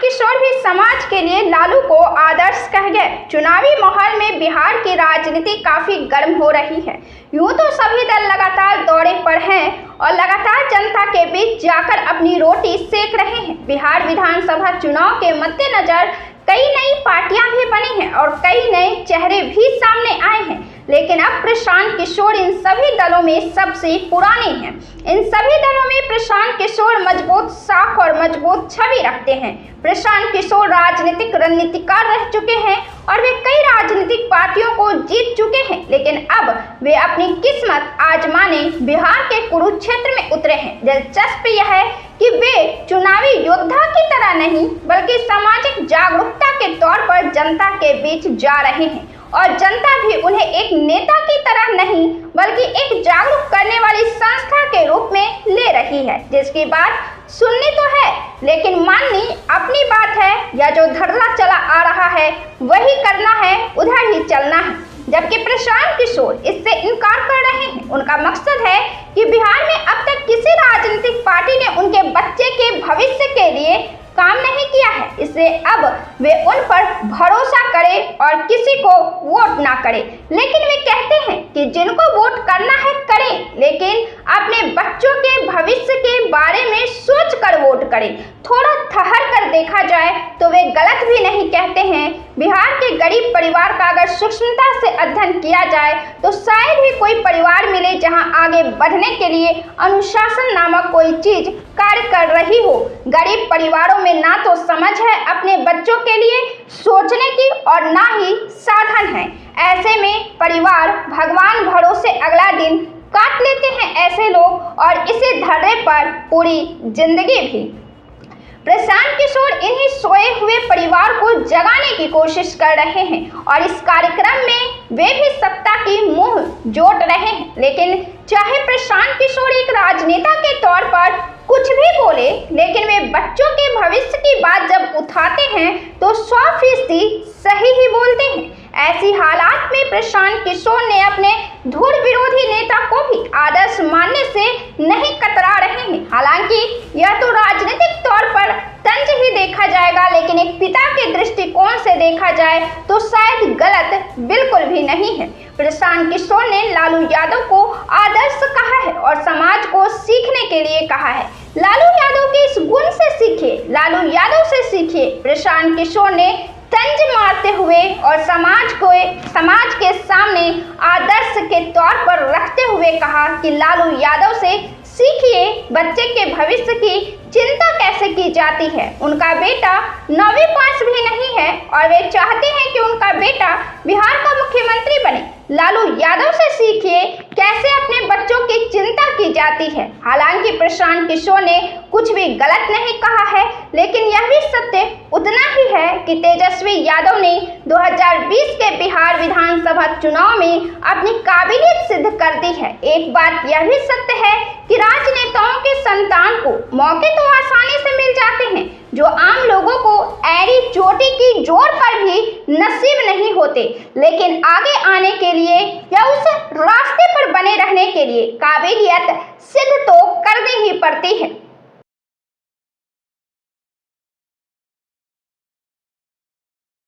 किशोर भी समाज के लिए लालू को आदर्श कह गए। चुनावी माहौल में बिहार की राजनीति काफी गर्म हो रही है। यूं तो सभी दल लगातार दौरे पर हैं और लगातार जनता के बीच जाकर अपनी रोटी सेक रहे हैं। बिहार विधानसभा चुनाव के मद्देनजर कई नई पार्टियां भी बनी हैं और कई नए चेहरे भी सामने आए हैं, लेकिन अब प्रशांत किशोर इन सभी दलों में सबसे पुराने हैं। इन सभी दलों में प्रशांत किशोर मजबूत साख और मजबूत छवि रखते हैं। प्रशांत किशोर राजनीतिक रणनीतिकार रह चुके हैं और वे कई राजनीतिक पार्टियों को जीत चुके हैं, लेकिन अब वे अपनी किस्मत आजमाने बिहार के कुरुक्षेत्र में उतरे हैं। दिलचस्प यह है कि वे चुनावी योद्धा की तरह नहीं बल्कि सामाजिक जागरूकता के तौर पर जनता के बीच जा रहे हैं और जनता भी उन्हें एक नेता की तरह नहीं बल्कि एक जागरूक करने वाली संस्था के रूप में ले रही है, जिसकी बात सुननी तो है लेकिन माननी अपनी बात है, या जो धरला चला आ रहा है वही करना है, उधर ही चलना है। जबकि प्रशांत किशोर इससे इनकार कर रहे हैं। उनका मकसद है कि बिहार में अब तक किसी राजनीतिक पार्टी ने उनके बच्चे के भविष्य के लिए काम नहीं किया है, इसलिए अब वे उन पर भरोसा करें और किसी को वोट ना करें। लेकिन वे कहते हैं कि जिनको वोट करना है करें, लेकिन अपने बच्चों के भविष्य के बारे में सोच कर वोट करें। थोड़ा ठहर कर देखा जाए तो वे गलत भी नहीं कहते हैं। बिहार के गरीब परिवार का अगर सूक्ष्मता से अध्ययन किया जाए तो शायद ही कोई परिवार मिले जहां आगे बढ़ने के लिए अनुशासन नामक कोई चीज कार्य कर रही हो। गरीब परिवारों में ना तो समझ है अपने बच्चों के लिए सोचने की और ना ही साधन है। ऐसे में परिवार भगवान भरोसे अगला दिन काट लेते हैं ऐसे लोग, और इसे धरने पर पूरी जिंदगी भी। प्रशांत किशोर इन्हीं सोए हुए परिवार को जगाने की कोशिश कर रहे हैं और इस कार्यक्रम में वे भी सत्ता की मुंह जोड़ रहे हैं। लेकिन चाहे प्रशांत किशोर एक राजनेता के तौर पर कुछ भी बोले, लेकिन वे बच्चों के भविष्य की बात जब उठाते हैं तो 100% सही ही बोलते हैं। ऐसी हालात में प्रशांत किशोर ने अपने धुर विरोधी नेता को भी आदर्श मानने से नहीं कतरा रहे हैं। हालांकि यह तो राजनीतिक तौर पर तंज ही देखा जाएगा, लेकिन एक पिता के दृष्टिकोण से देखा जाए तो शायद गलत बिल्कुल भी नहीं है। प्रशांत किशोर ने लालू यादव को आदर्श कहा है और समाज को सीखने के लिए कहा है। लालू यादव के इस गुण से सीखिए, लालू यादव से सीखिए। प्रशांत किशोर ने तंज मारते हुए और समाज के सामने आदर्श के तौर पर रखते हुए कहा कि लालू यादव से सीखिए बच्चे के भविष्य की चिंता कैसे की जाती है। उनका बेटा 9वीं पास भी नहीं है और वे चाहते हैं कि उनका बेटा बिहार का मुख्यमंत्री बने। लालू यादव से सीखिए कैसे अपने बच्चों की चिंता की जाती है। हालांकि प्रशांत किशोर ने कुछ भी गलत नहीं कहा है, लेकिन यह भी सत्य उतना ही है कि तेजस्वी यादव ने 2020 के बिहार विधानसभा चुनाव में अपनी काबिलियत सिद्ध कर दी है। एक बात यह भी सत्य है कि राजनेताओं के संतान को मौके तो आसानी से मिल जाते हैं, जो आम लोगों को एड़ी चोटी की जोर पर भी नसीब नहीं होते। लेकिन आगे आने के लिए या उस रास्ते पर बने रहने के लिए काबिलियत सिद्ध तो करनी ही पड़ती है।